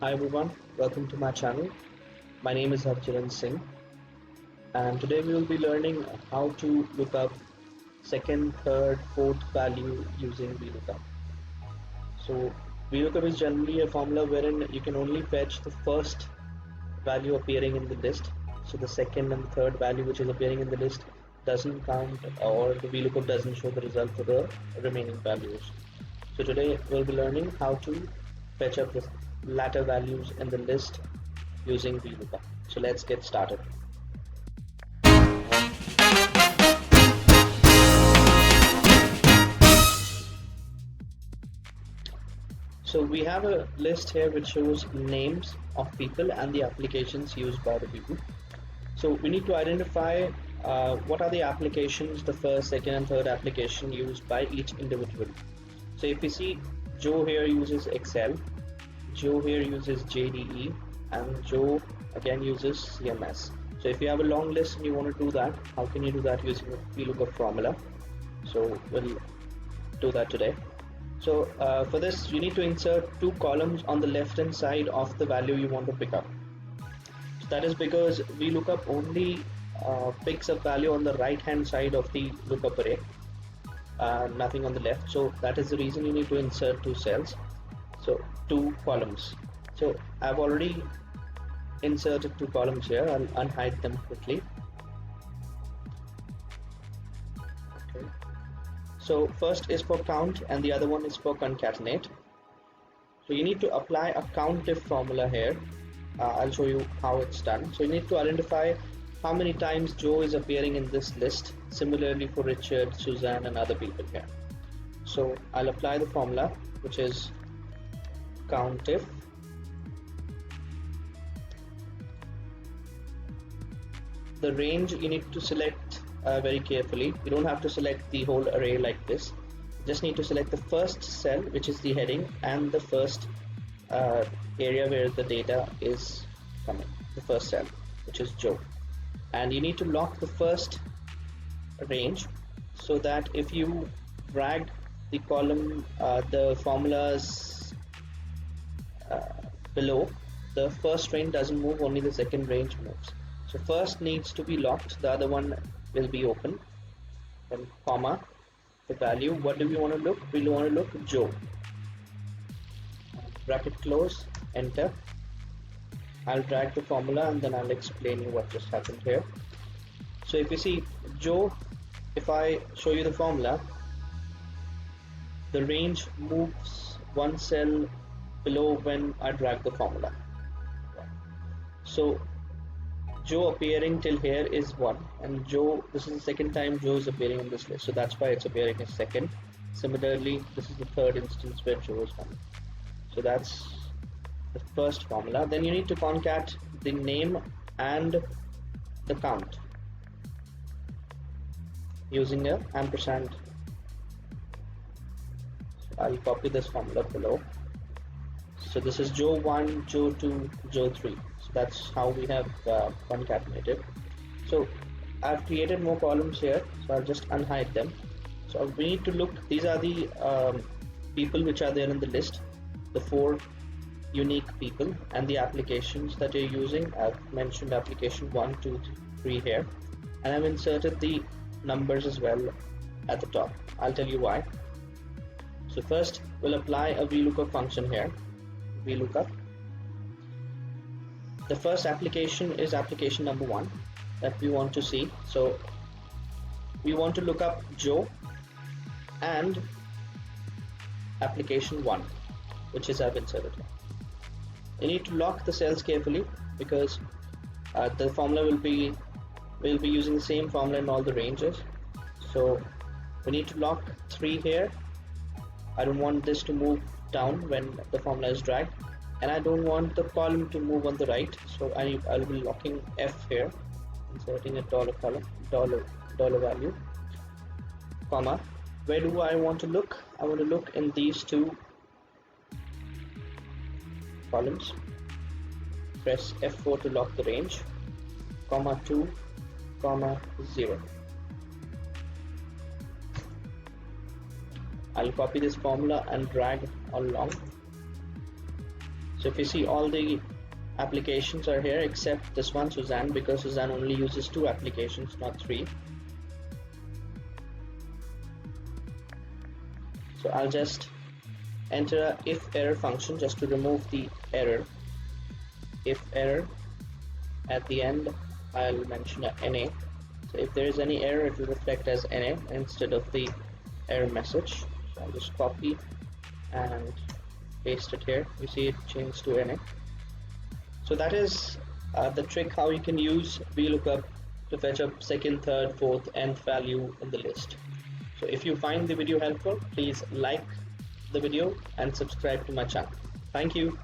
Hi everyone, welcome to my channel. My name is Harcharan Singh, and today we will be learning how to look up second, third, fourth value using VLOOKUP. So VLOOKUP is generally a formula wherein you can only fetch the first value appearing in the list. So the second and third value which is appearing in the list doesn't count, or the VLOOKUP doesn't show the result for the remaining values. So today we'll be learning how to fetch up the latter values in the list using VLOOKUP. So let's get started. So we have a list here which shows names of people and the applications used by the people. So we need to identify what are the applications, the first, second and third application used by each individual. So if you see, Joe here uses Excel, Joe here uses JDE, and Joe again uses CMS. So if you have a long list and you want to do that, how can you do that using a VLOOKUP formula? So we'll do that today. So for this, you need to insert two columns on the left hand side of the value you want to pick up. So that is because VLOOKUP only picks up value on the right hand side of the lookup array, nothing on the left. So that is the reason you need to insert two cells, so two columns. So I've already inserted two columns here. I'll unhide them quickly. Okay. So first is for count and the other one is for concatenate. So you need to apply a countif formula here. I'll show you how it's done. So you need to identify how many times Joe is appearing in this list. Similarly for Richard, Suzanne and other people here. So I'll apply the formula, which is countif the range. You need to select very carefully. You don't have to select the whole array like this. You just need to select the first cell, which is the heading, and the first area where the data is coming, the first cell, which is Joe. And you need to lock the first range so that if you drag the column, the formulas below, the first range doesn't move, only the second range moves. So first needs to be locked, the other one will be open. Then comma, the value, what do we want to look? We want to look Joe. Bracket close, enter. I'll drag the formula and then I'll explain you what just happened here. So if you see Joe, if I show you the formula, the range moves one cell below when I drag the formula. So Joe appearing till here is 1, and Joe, this is the second time Joe is appearing in this list, so that's why it's appearing as second. Similarly, this is the third instance where Joe is coming. So that's the first formula. Then you need to concat the name and the count using a ampersand. So I'll copy this formula below. So this is Joe 1, Joe 2, Joe 3. So that's how we have concatenated. So I've created more columns here, so I'll just unhide them. So we need to look, these are the people which are there in the list, the 4 unique people, and the applications that you're using. I've mentioned application 1, 2, 3 here, and I've inserted the numbers as well at the top. I'll tell you why. So first we'll apply a VLOOKUP function here. VLOOKUP. The first application is application number 1 that we want to see. So we want to look up Joe and application 1, which is I've inserted here. You need to lock the cells carefully because the formula will be using the same formula in all the ranges. So we need to lock 3 here. I don't want this to move down when the formula is dragged, and I don't want the column to move on the right, so I'll be locking F here, inserting a dollar value, comma. Where do I want to look? I want to look in these two columns. Press F4 to lock the range, comma 2, comma 0. I'll copy this formula and drag along. So if you see, all the applications are here except this one, Suzanne, because Suzanne only uses 2 applications, not 3. So I'll just enter a if error function just to remove the error. If error, at the end I'll mention a NA. So if there is any error, it will reflect as NA instead of the error message. So I'll just copy and paste it here. You see it changed to NA. So that is the trick how you can use VLOOKUP to fetch up second, third, fourth, nth value in the list. So if you find the video helpful, please like the video and subscribe to my channel. Thank you.